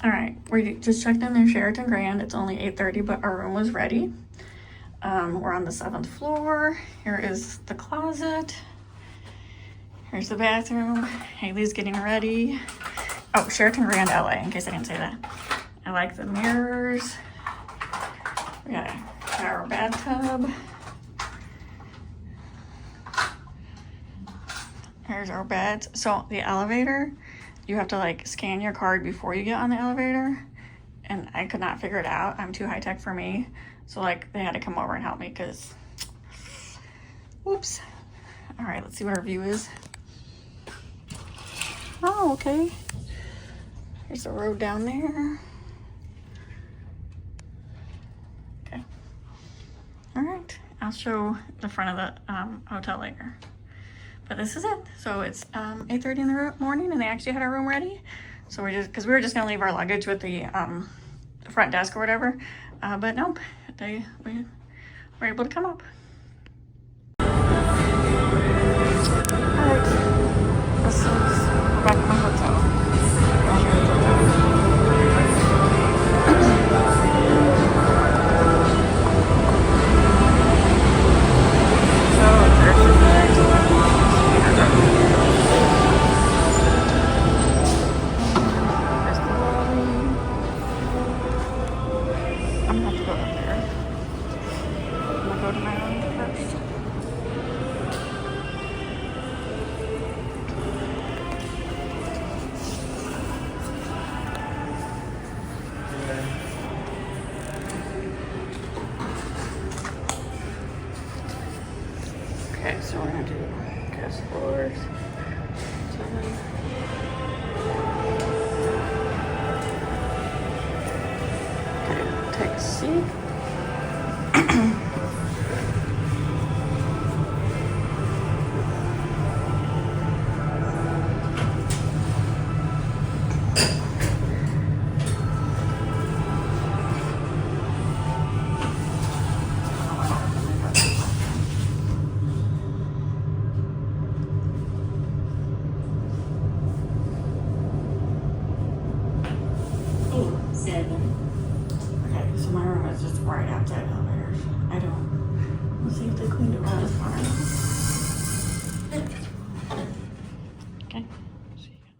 All right, we just checked in the Sheraton Grand. It's only 8:30, but our room was ready. We're on the 7th floor. Here is the closet. Here's the bathroom. Haley's getting ready. Oh, Sheraton Grand LA, in case I didn't say that. I like the mirrors. We got our bathtub. Here's our beds. So the elevator, you have to like scan your card before you get on the elevator. And I could not figure it out. I'm too high tech for me. So like they had to come over and help me because, whoops. All right, let's see what our view is. Oh, okay. There's the road down there. Okay. All right, I'll show the front of the hotel later. But this is it. So it's 8:30 in the morning and they actually had our room ready. So because we were just gonna leave our luggage with the front desk or whatever. But nope, we were able to come up. All right, we're back at my hotel. I'm gonna have to go up there. I'm gonna go to my room first. Okay, so we're gonna do guest floors. Okay, take a seat. Okay, so my room is just right outside the elevators. Let's see if they cleaned it well as far.